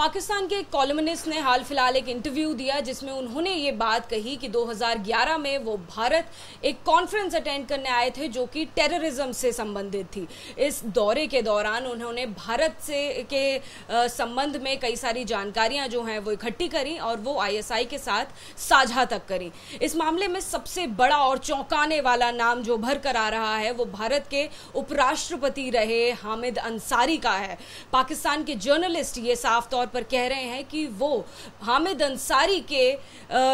पाकिस्तान के एक कॉलमनिस्ट ने हाल फिलहाल एक इंटरव्यू दिया जिसमें उन्होंने ये बात कही कि 2011 में वो भारत एक कॉन्फ्रेंस अटेंड करने आए थे जो कि टेररिज्म से संबंधित थी। इस दौरे के दौरान उन्होंने भारत से के संबंध में कई सारी जानकारियां जो हैं वो इकट्ठी करी और वो आईएसआई के साथ साझा तक करी। इस मामले में सबसे बड़ा और चौंकाने वाला नाम जो भर कर आ रहा है वो भारत के उपराष्ट्रपति रहे हामिद अंसारी का है। पाकिस्तान के जर्नलिस्ट ये साफ तौर पर कह रहे हैं कि वो हामिद अंसारी के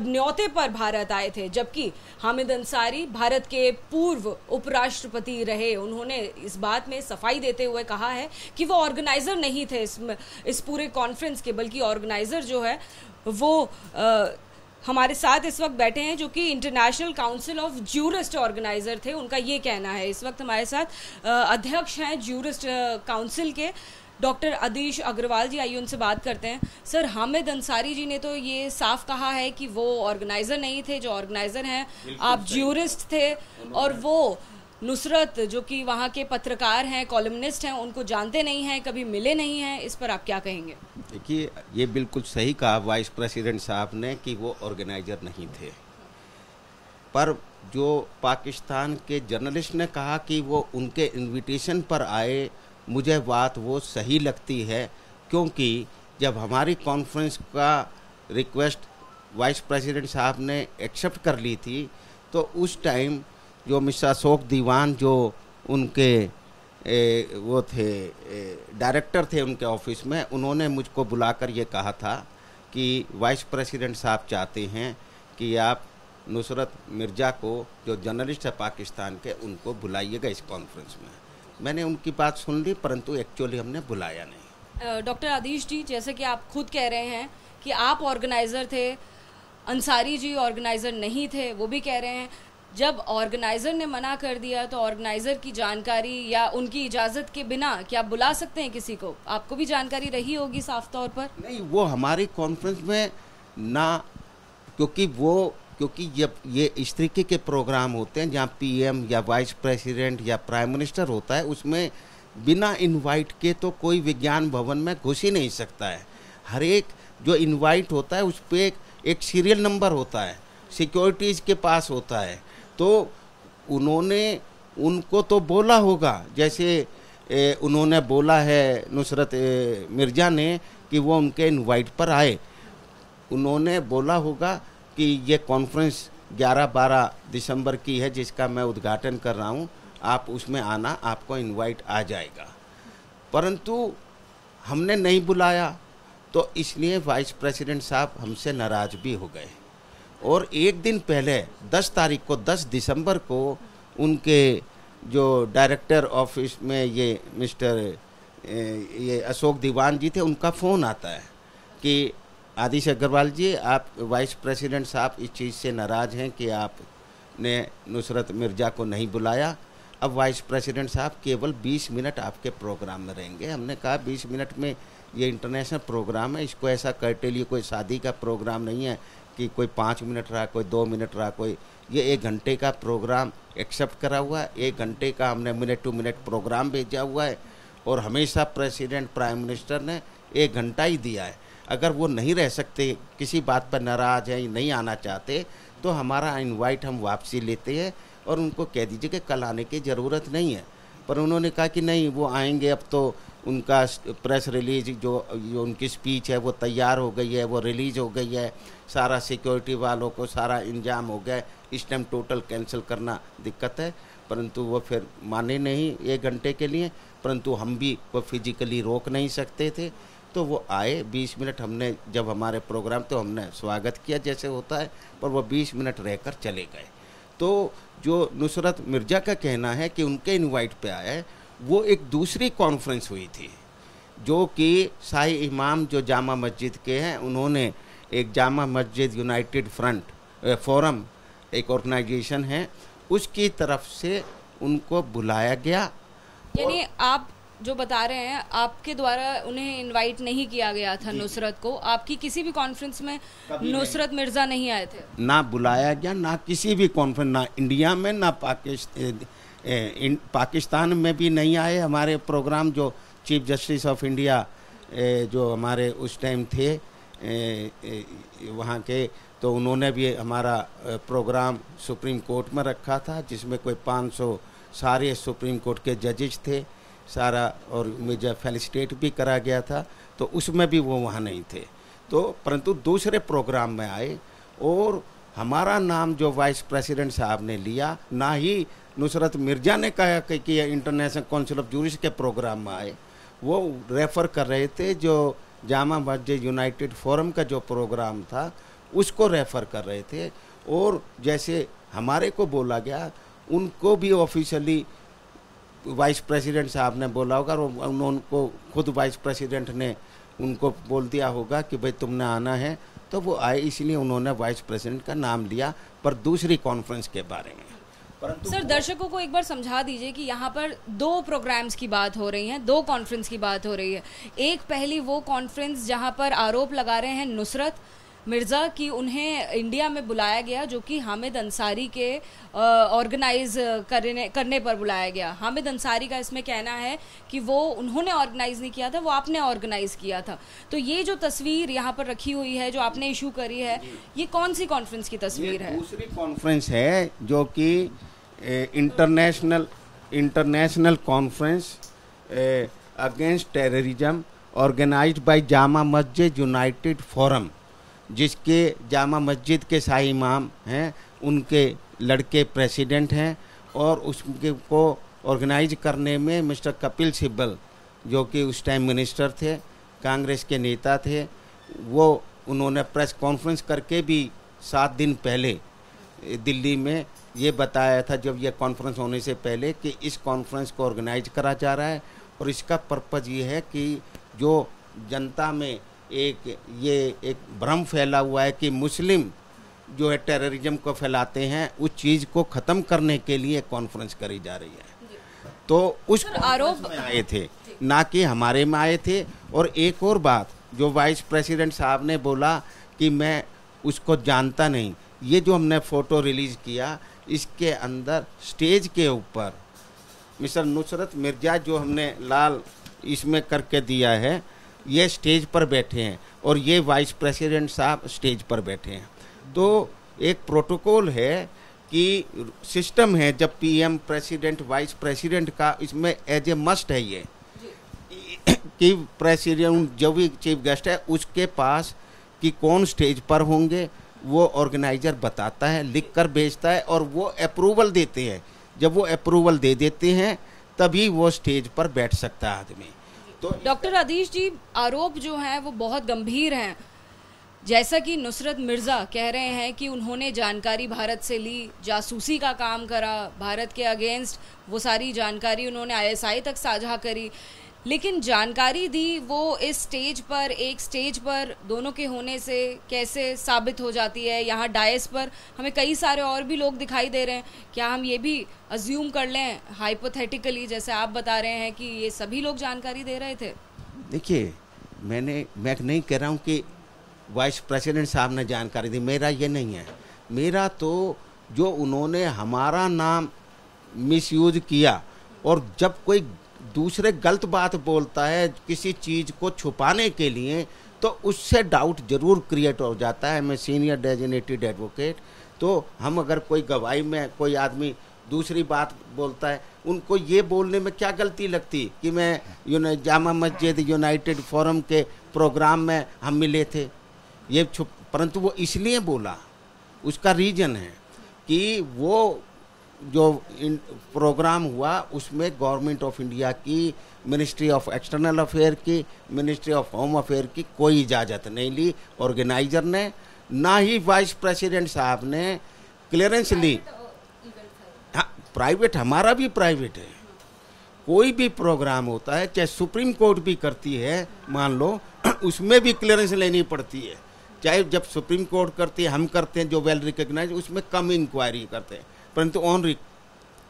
न्योते पर भारत आए थे, जबकि हामिद अंसारी भारत के पूर्व उपराष्ट्रपति रहे। उन्होंने इस बात में सफाई देते हुए कहा है कि वो ऑर्गेनाइजर नहीं थे इस पूरे कॉन्फ्रेंस के, बल्कि ऑर्गेनाइजर जो है वो हमारे साथ इस वक्त बैठे हैं जो कि international council of jurist organiser थे। उनका ये कहना है। इस वक्त हमारे साथ अध्यक्ष हैं ज्यूरिस्ट काउंसिल के डॉक्टर आदिश अग्रवाल जी। आइए उनसे बात करते हैं। सर, हामिद अंसारी जी ने तो ये साफ कहा है कि वो ऑर्गेनाइजर नहीं थे, जो ऑर्गेनाइजर हैं आप ज्यूरिस्ट थे, और वो नुसरत जो कि वहाँ के पत्रकार हैं, कॉलमनिस्ट हैं, उनको जानते नहीं हैं, कभी मिले नहीं हैं। इस पर आप क्या कहेंगे? देखिए, ये बिल्कुल सही कहा वाइस प्रेसिडेंट साहब ने कि वो ऑर्गेनाइजर नहीं थे, पर जो पाकिस्तान के जर्नलिस्ट ने कहा कि वो उनके इनविटेशन पर आए, मुझे बात वो सही लगती है, क्योंकि जब हमारी कॉन्फ्रेंस का रिक्वेस्ट वाइस प्रेसिडेंट साहब ने एक्सेप्ट कर ली थी तो उस टाइम जो मिस्टर अशोक दीवान जो उनके वो थे डायरेक्टर थे उनके ऑफिस में, उन्होंने मुझको बुलाकर ये कहा था कि वाइस प्रेसिडेंट साहब चाहते हैं कि आप नुसरत मिर्ज़ा को, जो जर्नलिस्ट है पाकिस्तान के, उनको बुलाइएगा इस कॉन्फ्रेंस में। मैंने उनकी बात सुन ली, परंतु एक्चुअली हमने बुलाया नहीं। डॉक्टर आदिश जी, जैसे कि आप खुद कह रहे हैं कि आप ऑर्गेनाइज़र थे, अंसारी जी ऑर्गेनाइज़र नहीं थे, वो भी कह रहे हैं। जब ऑर्गेनाइज़र ने मना कर दिया तो ऑर्गेनाइज़र की जानकारी या उनकी इजाज़त के बिना क्या आप बुला सकते हैं किसी को? आपको भी जानकारी रही होगी साफ तौर पर। नहीं, वो हमारी कॉन्फ्रेंस में ना, क्योंकि जब ये इस तरीके के प्रोग्राम होते हैं जहाँ पीएम या वाइस प्रेसिडेंट या प्राइम मिनिस्टर होता है, उसमें बिना इनवाइट के तो कोई विज्ञान भवन में घुस ही नहीं सकता है। हर एक जो इनवाइट होता है उस पर एक सीरियल नंबर होता है, सिक्योरिटीज़ के पास होता है। तो उन्होंने उनको तो बोला होगा, जैसे उन्होंने बोला है नुसरत मिर्ज़ा ने कि वो उनके इनवाइट पर आए। उन्होंने बोला होगा कि ये कॉन्फ्रेंस 11-12 दिसंबर की है जिसका मैं उद्घाटन कर रहा हूँ, आप उसमें आना, आपको इनवाइट आ जाएगा। परंतु हमने नहीं बुलाया, तो इसलिए वाइस प्रेसिडेंट साहब हमसे नाराज़ भी हो गए। और एक दिन पहले 10 तारीख को, 10 दिसंबर को, उनके जो डायरेक्टर ऑफिस में ये मिस्टर ये अशोक दीवान जी थे, उनका फ़ोन आता है कि आदिश अग्रवाल जी, आप वाइस प्रेसिडेंट साहब इस चीज़ से नाराज़ हैं कि आपने नुसरत मिर्ज़ा को नहीं बुलाया। अब वाइस प्रेसिडेंट साहब केवल 20 मिनट आपके प्रोग्राम में रहेंगे। हमने कहा 20 मिनट में ये इंटरनेशनल प्रोग्राम है, इसको ऐसा करते लिए कोई शादी का प्रोग्राम नहीं है कि कोई 5 मिनट रहा, कोई 2 मिनट रहा, कोई ये 1 घंटे का प्रोग्राम एक्सेप्ट करा हुआ है। 1 घंटे का हमने मिनट टू मिनट प्रोग्राम भेजा हुआ है और हमेशा प्रेसिडेंट प्राइम मिनिस्टर ने 1 घंटा ही दिया है। अगर वो नहीं रह सकते, किसी बात पर नाराज़ है, नहीं आना चाहते, तो हमारा इनवाइट हम वापसी लेते हैं और उनको कह दीजिए कि कल आने की ज़रूरत नहीं है। पर उन्होंने कहा कि नहीं, वो आएंगे। अब तो उनका प्रेस रिलीज जो उनकी स्पीच है वो तैयार हो गई है, वो रिलीज़ हो गई है, सारा सिक्योरिटी वालों को सारा इंतजाम हो गया है, इस टाइम टोटल कैंसिल करना दिक्कत है। परंतु वो फिर माने नहीं 1 घंटे के लिए, परंतु हम भी वो फिजिकली रोक नहीं सकते थे, तो वो आए। 20 मिनट हमने, जब हमारे प्रोग्राम, तो हमने स्वागत किया जैसे होता है, पर वो 20 मिनट रहकर चले गए। तो जो नुसरत मिर्ज़ा का कहना है कि उनके इनवाइट पे आया है, वो एक दूसरी कॉन्फ्रेंस हुई थी जो कि शाही इमाम जो जामा मस्जिद के हैं, उन्होंने एक Jama Masjid United front forum एक ऑर्गेनाइजेशन है, उसकी तरफ से उनको बुलाया गया। यानी आप जो बता रहे हैं, आपके द्वारा उन्हें इनवाइट नहीं किया गया था नुसरत को? आपकी किसी भी कॉन्फ्रेंस में नुसरत मिर्ज़ा नहीं आए थे? ना बुलाया गया, ना किसी भी कॉन्फ्रेंस, ना इंडिया में, ना पाकिस्तान में भी नहीं आए। हमारे प्रोग्राम जो चीफ जस्टिस ऑफ इंडिया जो हमारे उस टाइम थे वहाँ के, तो उन्होंने भी हमारा प्रोग्राम सुप्रीम कोर्ट में रखा था, जिसमें कोई 500 सारे सुप्रीम कोर्ट के जजेस थे सारा, और मुझे फेलिसिटेट भी करा गया था, तो उसमें भी वो वहाँ नहीं थे। तो परंतु दूसरे प्रोग्राम में आए और हमारा नाम जो वाइस प्रेसिडेंट साहब ने लिया, ना ही नुसरत मिर्ज़ा ने कहा कि इंटरनेशनल काउंसिल ऑफ जूरिस्ट के प्रोग्राम में आए, वो रेफ़र कर रहे थे जो जामा मस्जिद यूनाइटेड फोरम का जो प्रोग्राम था उसको रेफ़र कर रहे थे। और जैसे हमारे को बोला गया, उनको भी ऑफिशियली वाइस प्रेसिडेंट साहब ने बोला होगा, और उनको खुद वाइस प्रेसिडेंट ने उनको बोल दिया होगा कि भाई तुमने आना है, तो वो आए, इसलिए उन्होंने वाइस प्रेसिडेंट का नाम लिया, पर दूसरी कॉन्फ्रेंस के बारे में। परंतु सर, दर्शकों को एक बार समझा दीजिए कि यहाँ पर 2 प्रोग्राम्स की बात हो रही है, 2 कॉन्फ्रेंस की बात हो रही है। एक पहली वो कॉन्फ्रेंस जहाँ पर आरोप लगा रहे हैं नुसरत मिर्ज़ा की उन्हें इंडिया में बुलाया गया, जो कि हामिद अंसारी के ऑर्गेनाइज करने पर बुलाया गया। हामिद अंसारी का इसमें कहना है कि वो उन्होंने ऑर्गेनाइज नहीं किया था, वो आपने ऑर्गेनाइज किया था। तो ये जो तस्वीर यहाँ पर रखी हुई है, जो आपने इशू करी है, ये कौन सी कॉन्फ्रेंस की तस्वीर है? दूसरी कॉन्फ्रेंस है, जो कि international conference against terrorism organised by Jama Masjid united forum, जिसके जामा मस्जिद के शाही इमाम हैं, उनके लड़के प्रेसिडेंट हैं, और उसके को ऑर्गेनाइज करने में मिस्टर कपिल सिब्बल, जो कि उस टाइम मिनिस्टर थे, कांग्रेस के नेता थे, वो उन्होंने प्रेस कॉन्फ्रेंस करके भी 7 दिन पहले दिल्ली में ये बताया था, जब ये कॉन्फ्रेंस होने से पहले, कि इस कॉन्फ्रेंस को ऑर्गेनाइज करा जा रहा है, और इसका पर्पज़ ये है कि जो जनता में एक भ्रम फैला हुआ है कि मुस्लिम जो है टेररिज्म को फैलाते हैं, उस चीज़ को ख़त्म करने के लिए कॉन्फ्रेंस करी जा रही है। तो उस आरोप में आए थे, ना कि हमारे में आए थे। और एक और बात जो वाइस प्रेसिडेंट साहब ने बोला कि मैं उसको जानता नहीं, ये जो हमने फ़ोटो रिलीज़ किया, इसके अंदर स्टेज के ऊपर मिस्टर नुसरत मिर्ज़ा जो हमने लाल इसमें करके दिया है, ये स्टेज पर बैठे हैं, और ये वाइस प्रेसिडेंट साहब स्टेज पर बैठे हैं। तो एक प्रोटोकॉल है कि सिस्टम है, जब पीएम प्रेसिडेंट वाइस प्रेसिडेंट का इसमें एज ए मस्ट है ये कि प्रेसिडेंट जो भी चीफ गेस्ट है उसके पास कि कौन स्टेज पर होंगे, वो ऑर्गेनाइजर बताता है, लिख कर भेजता है, और वो अप्रूवल देते हैं। जब वो अप्रूवल दे देते हैं तभी वो स्टेज पर बैठ सकता है आदमी। तो डॉक्टर आदिश जी, आरोप जो हैं वो बहुत गंभीर हैं। जैसा कि नुसरत मिर्ज़ा कह रहे हैं कि उन्होंने जानकारी भारत से ली, जासूसी का काम करा, भारत के अगेंस्ट वो सारी जानकारी उन्होंने आईएसआई तक साझा करी, लेकिन जानकारी दी वो इस स्टेज पर, एक स्टेज पर दोनों के होने से कैसे साबित हो जाती है? यहाँ डायस पर हमें कई सारे और भी लोग दिखाई दे रहे हैं। क्या हम ये भी अज्यूम कर लें हाइपोथेटिकली, जैसे आप बता रहे हैं कि ये सभी लोग जानकारी दे रहे थे? देखिए, मैं नहीं कह रहा हूँ कि वाइस प्रेसिडेंट साहब ने जानकारी दी, मेरा ये नहीं है। मेरा तो जो उन्होंने हमारा नाम मिसयूज किया, और जब कोई दूसरे गलत बात बोलता है किसी चीज़ को छुपाने के लिए, तो उससे डाउट जरूर क्रिएट हो जाता है। मैं सीनियर डेजिग्नेटेड एडवोकेट, तो हम अगर कोई गवाही में कोई आदमी दूसरी बात बोलता है, उनको ये बोलने में क्या गलती लगती कि मैं जामा मस्जिद यूनाइटेड फोरम के प्रोग्राम में हम मिले थे, ये परंतु वो इसलिए बोला, उसका रीज़न है कि वो जो प्रोग्राम हुआ उसमें गवर्नमेंट ऑफ इंडिया की, मिनिस्ट्री ऑफ एक्सटर्नल अफेयर की, मिनिस्ट्री ऑफ होम अफेयर की कोई इजाज़त नहीं ली ऑर्गेनाइजर ने, ना ही वाइस प्रेसिडेंट साहब ने क्लियरेंस ली। हाँ, प्राइवेट, हमारा भी प्राइवेट है। कोई भी प्रोग्राम होता है, चाहे सुप्रीम कोर्ट भी करती है, मान लो, उसमें भी क्लियरेंस लेनी पड़ती है। चाहे जब सुप्रीम कोर्ट करती है, हम करते हैं जो वेल रिकग्नाइज, उसमें कम इंक्वायरी करते हैं, परंतु ऑन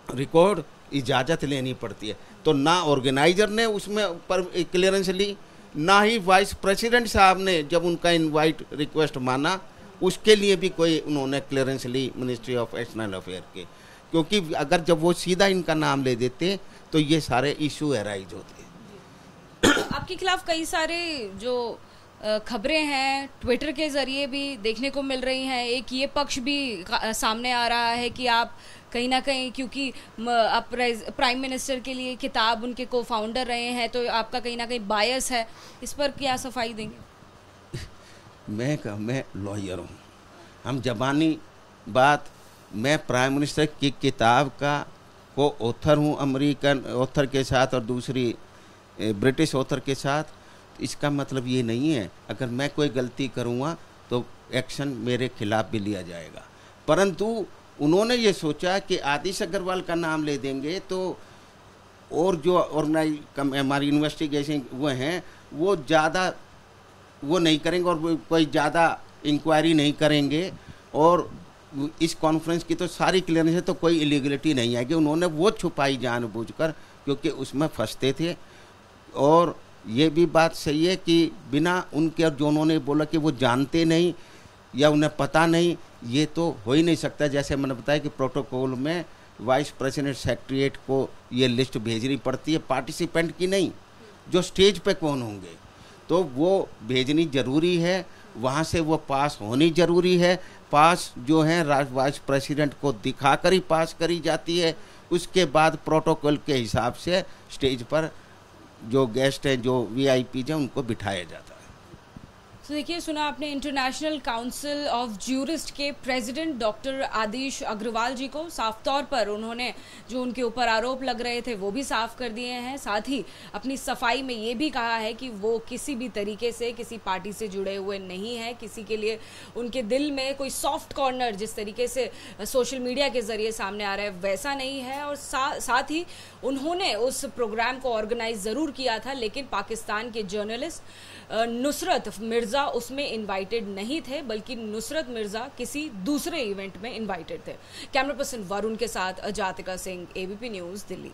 रिकॉर्ड इजाज़त लेनी पड़ती है। तो ना ऑर्गेनाइजर ने उसमें पर क्लियरेंस ली, ना ही वाइस प्रेसिडेंट साहब ने जब उनका इनवाइट रिक्वेस्ट माना उसके लिए भी कोई उन्होंने क्लियरेंस ली मिनिस्ट्री ऑफ एक्सटर्नल अफेयर के, क्योंकि अगर जब वो सीधा इनका नाम ले देते तो ये सारे इशू एराइज होते। आपके खिलाफ कई सारे जो खबरें हैं ट्विटर के जरिए भी देखने को मिल रही हैं। एक ये पक्ष भी सामने आ रहा है कि आप कहीं ना कहीं, क्योंकि आप प्राइम मिनिस्टर के लिए किताब उनके को फाउंडर रहे हैं, तो आपका कहीं ना कहीं बायस है। इस पर क्या सफाई देंगे? मैं लॉयर हूँ, हम जबानी बात, मैं प्राइम मिनिस्टर की किताब का को ऑथर हूँ, अमेरिकन ऑथर के साथ और दूसरी ब्रिटिश ऑथर के साथ। इसका मतलब ये नहीं है अगर मैं कोई गलती करूँगा तो एक्शन मेरे खिलाफ भी लिया जाएगा। परंतु उन्होंने ये सोचा कि आदिश अग्रवाल का नाम ले देंगे तो और जो हमारी इन्वेस्टिगेशन वो हैं वो ज़्यादा वो नहीं करेंगे और कोई ज़्यादा इंक्वायरी नहीं करेंगे और इस कॉन्फ्रेंस की तो सारी क्लियरेंस है, तो कोई इलीगलिटी नहीं आएगी। उन्होंने वो छुपाई जानबूझकर, क्योंकि उसमें फंसते थे। और ये भी बात सही है कि बिना उनके, जो उन्होंने बोला कि वो जानते नहीं या उन्हें पता नहीं, ये तो हो ही नहीं सकता। जैसे मैंने बताया कि प्रोटोकॉल में वाइस प्रेसिडेंट सेक्रेटरीट को ये लिस्ट भेजनी पड़ती है, पार्टिसिपेंट की नहीं, जो स्टेज पे कौन होंगे, तो वो भेजनी ज़रूरी है, वहाँ से वो पास होनी ज़रूरी है। पास जो है वाइस प्रेसिडेंट को दिखाकर ही पास करी जाती है। उसके बाद प्रोटोकॉल के हिसाब से स्टेज पर जो गेस्ट हैं, जो वीआईपी हैं, उनको बिठाया जाता है। तो देखिए, सुना आपने इंटरनेशनल काउंसिल ऑफ ज्यूरिस्ट के प्रेसिडेंट डॉक्टर आदिश अग्रवाल जी को। साफ तौर पर उन्होंने जो उनके ऊपर आरोप लग रहे थे वो भी साफ कर दिए हैं। साथ ही अपनी सफाई में ये भी कहा है कि वो किसी भी तरीके से किसी पार्टी से जुड़े हुए नहीं है। किसी के लिए उनके दिल में कोई सॉफ्ट कॉर्नर जिस तरीके से सोशल मीडिया के जरिए सामने आ रहा है वैसा नहीं है। और साथ ही उन्होंने उस प्रोग्राम को ऑर्गेनाइज ज़रूर किया था, लेकिन पाकिस्तान के जर्नलिस्ट नुसरत मिर्ज़ा उसमें इनवाइटेड नहीं थे, बल्कि नुसरत मिर्ज़ा किसी दूसरे इवेंट में इनवाइटेड थे। कैमरा पर्सन वरुण के साथ अजातिका सिंह, एबीपी न्यूज़, दिल्ली।